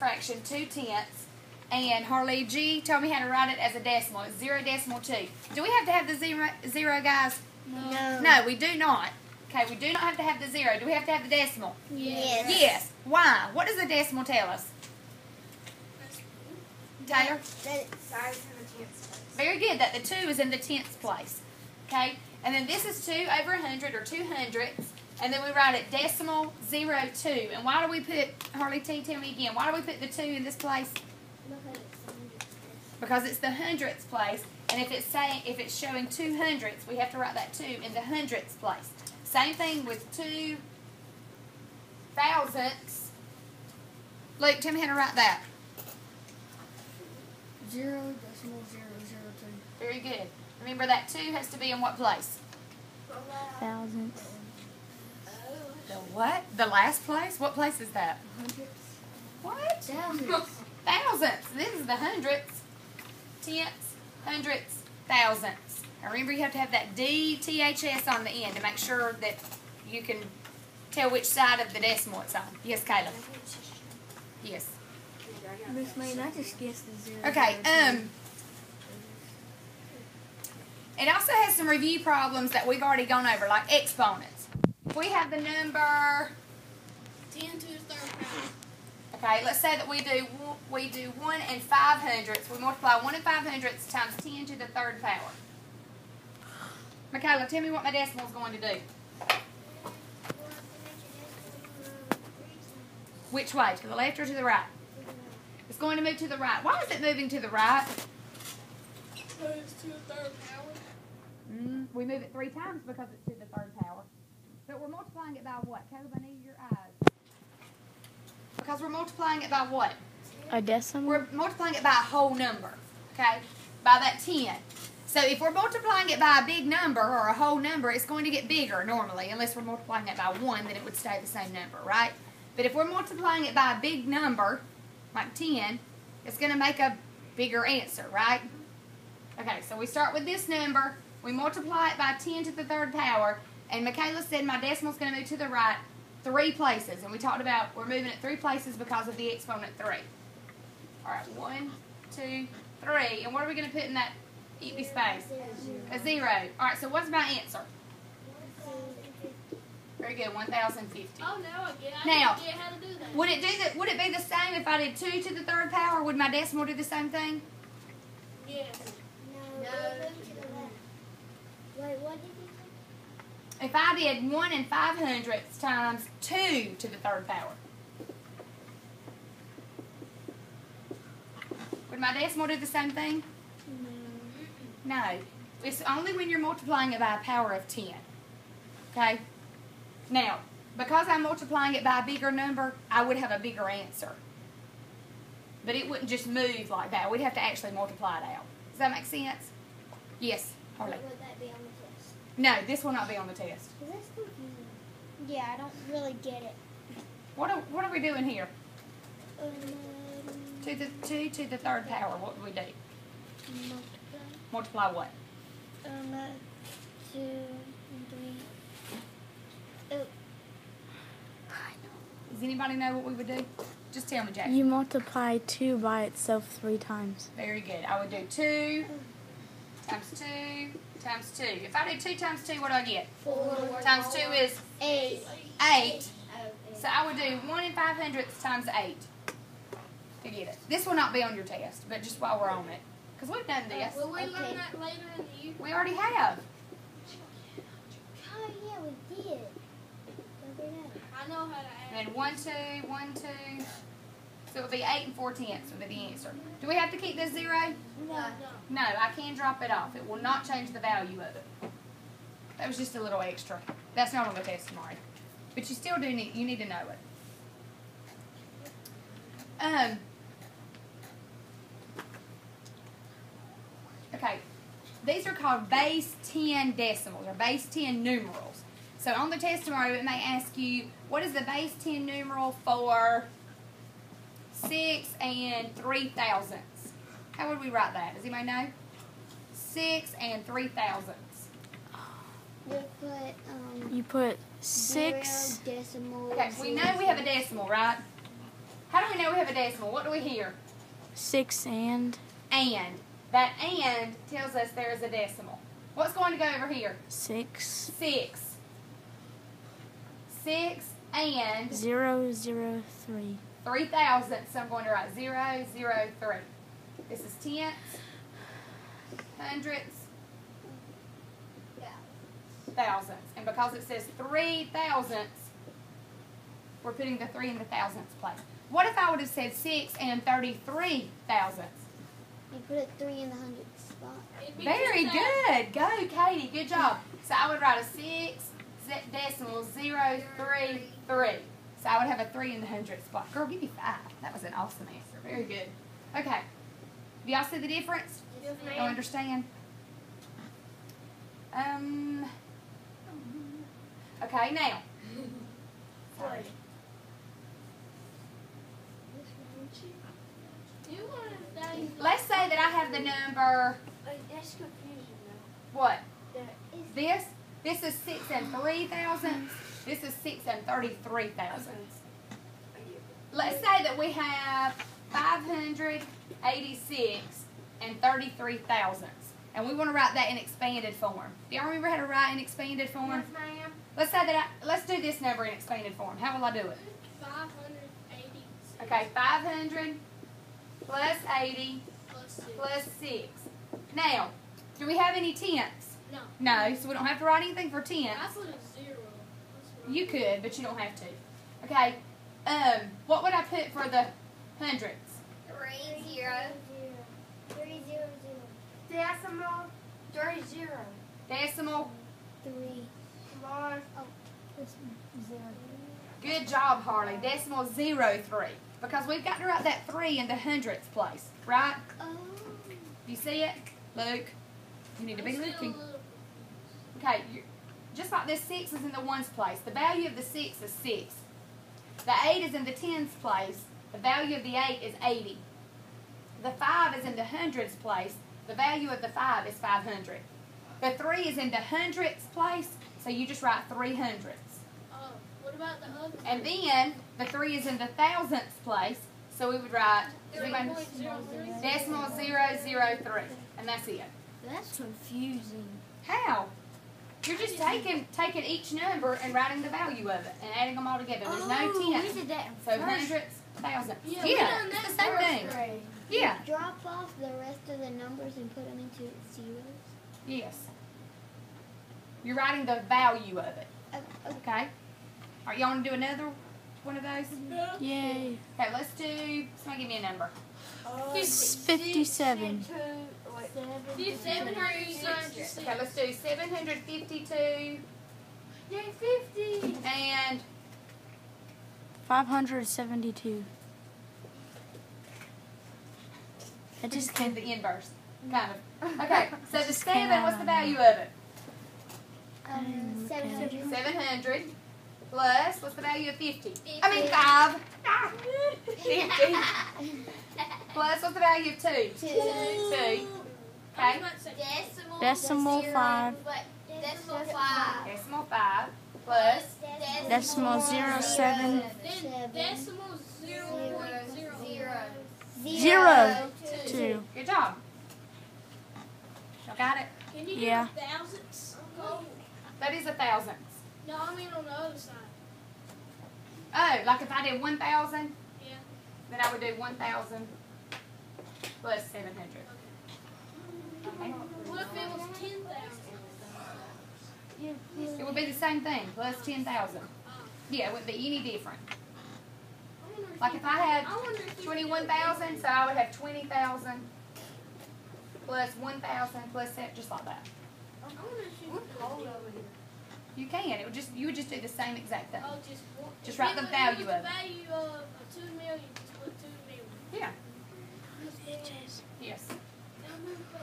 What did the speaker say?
fraction 2/10. And Harley G told me how to write it as a decimal. It's 0.2. Do we have to have the zero, guys? No. No, we do not. Okay, we do not have to have the 0. Do we have to have the decimal? Yes. Yes. Why? What does the decimal tell us? Taylor? Very good, that the 2 is in the 10th place. Okay? And then this is 2 over 100, or 200ths. And then we write it decimal 0.2. And why do we put, Harley T, tell me again, why do we put the 2 in this place? Because it's the hundredths place. And if it's showing 200ths, we have to write that 2 in the hundredths place. Same thing with 2 thousandths. Luke, tell me how to write that. 0.002. Very good. Remember that 2 has to be in what place? Thousandths. The what? The last place? What place is that? Hundredths. What? Thousandths. Thousandths. This is the hundredths. Tenths, hundredths, thousandths. Now remember you have to have that DTHS on the end to make sure that you can tell which side of the decimal it's on. Yes, Caleb? Yes. Miss Maine, I just guessed the 0. Okay, it also has some review problems that we've already gone over, like exponents. If we have the number 10 to the 3rd power. Okay, let's say that we do 1 and 500ths. We multiply 1 and 500ths times 10 to the 3rd power. Michaela, tell me what my decimal is going to do. Which way? To the left or to the right? It's going to move to the right. Why is it moving to the right? Because it's to the 3rd power. We move it 3 times because it's to the 3rd power. But we're multiplying it by what? Caleb, I need your eyes. Because we're multiplying it by what? A decimal? We're multiplying it by a whole number, okay? By that 10. So if we're multiplying it by a big number or a whole number, it's going to get bigger normally. Unless we're multiplying it by 1, then it would stay the same number, right? But if we're multiplying it by a big number, like 10, it's going to make a bigger answer, right? Okay, so we start with this number. We multiply it by 10 to the 3rd power. And Michaela said my decimal's going to move to the right 3 places. And we talked about we're moving it 3 places because of the exponent 3. All right, 1, 2, 3. And what are we going to put in that empty space? A 0. All right, so what's my answer? Very good, 1,050. Oh, now I get it. Now, I get how to do that. would it be the same if I did 2 to the 3rd power? Would my decimal do the same thing? Yes. No. Wait, what did you say? If I did 1 and 500ths times 2 to the 3rd power, would my decimal do the same thing? No. No. It's only when you're multiplying it by a power of 10. Okay? Now, because I'm multiplying it by a bigger number, I would have a bigger answer. But it wouldn't just move like that. We'd have to actually multiply it out. Does that make sense? Yes, Harley. Would that be on the test? No, this will not be on the test. Is this confusing? Yeah, I don't really get it. What are we doing here? 2 to the 3rd power, what do we do? Multiply what? 2 and 3. Oh. Does anybody know what we would do? Just tell me, Jackson. You multiply 2 by itself 3 times. Very good. I would do 2 times 2 times 2. If I do 2 times 2, what do I get? 4 Times 2 is 8. 8. So I would do 1 and 500ths times 8 to get it. This will not be on your test, but just while we're on it. Because we've done this. Will we learn that later in the year? We already have. Oh, yeah, we did. I know how to add. And then 1, 2, 1, 2. So it would be 8 and 4/10 would be the answer. Do we have to keep this 0? No. No, I can drop it off. It will not change the value of it. That was just a little extra. That's not on the test tomorrow. But you still do need to know it. Okay, these are called base 10 decimals or base 10 numerals. So on the test tomorrow, it may ask you, what is the base 10 numeral for 6 and 3 thousandths? How would we write that? Does anybody know? 6 and 3 thousandths. You put 6. 0 decimal. Okay, we know we have a decimal, right? How do we know we have a decimal, what do we hear? 6 and And. That and tells us there is a decimal. What's going to go over here? 6 6. 6 and 0 0 3. 3 thousandths. So I'm going to write 0 0 3. This is tenths, hundredths, thousandths. And because it says 3 thousandths, we're putting the 3 in the thousandths place. What if I would have said 6 and 33 thousandths? You put a 3 in the hundredth spot. Very good. Go, Katie. Good job. So I would write a 6 decimal 0 3 3. So I would have a 3 in the hundredth spot. Girl, give me 5. That was an awesome answer. Very good. Okay. Do y'all see the difference? Yes, Y'all ma'am. understand? Okay, now. Sorry. Let's say that I have the number, That's confusing though. what? That This is 6 and 3 thousandths. This is 6 and 33 thousandths. Let's say that we have 586 and 33 thousandths. And we want to write that in expanded form. Do y'all remember how to write in expanded form? yes, ma'am. Let's say that let's do this number in expanded form. How will I do it? 580 Okay, 500 plus 80 plus 6. plus 6. Now, do we have any tenths? No. No, so we don't have to write anything for I tenths. put a 0. That's what You could, but you don't have to. Okay, what would I put for the hundredths? 3 0. 3 0 0. Decimal 30. Decimal. 3. Small. Oh, this one. 0. Good job, Harley. Decimal 0 3. Because we've got to write that 3 in the hundredths place, right? Oh. You see it? Luke, you need to be looking. Okay, just like this 6 is in the ones place, the value of the 6 is 6. The 8 is in the tens place, the value of the 8 is 80. The 5 is in the hundreds place, the value of the 5 is 500. The 3 is in the hundredths place, so you just write 3 hundredths. Oh, what about the other? And then the 3 is in the thousandths place, so we would write decimal 0 0 3, and that's it. That's confusing. How? You're just taking each number and writing the value of it and adding them all together. There's no we tenths. did that in So first. hundredths, thousandths. Yeah, we Yeah, done it's that the same first thing. grade. Yeah. Drop off the rest of the numbers and put them into zeros. Yes. You're writing the value of it. Okay. All right, y'all want to do another one of those? Yay. Okay, let's do. Somebody give me a number. 57. 796. Okay, let's do 752 Yay, 50. and 572. I just did can't. the inverse, kind of. Okay, so the Just came 7. What's out the on value of it? 700. 700 plus, what's the value of 50? I mean 5. 50. Plus, what's the value of 2? 2. 2. Okay. Decimal 5. Decimal 5. Decimal 5 plus Decimal 0 7. Then decimal 0.0. 0 2. Good job. Y'all got it? Can you do Yeah. thousandths? That is a thousandths. No, I mean on the other side. Oh, like if I did 1,000, Yeah. then I would do 1,000 plus 700. Okay. What if it was 10,000? It would be the same thing, plus 10,000. Yeah, it wouldn't be any different. Like if I had 21,000, so I would have 20,000 plus 1,000 plus 7, just like that. I wonder if you could hold over here. You can. You would just do the same exact thing. Oh, Just write the value of it. The value of 2 million, just put 2 million. Yeah. Yes.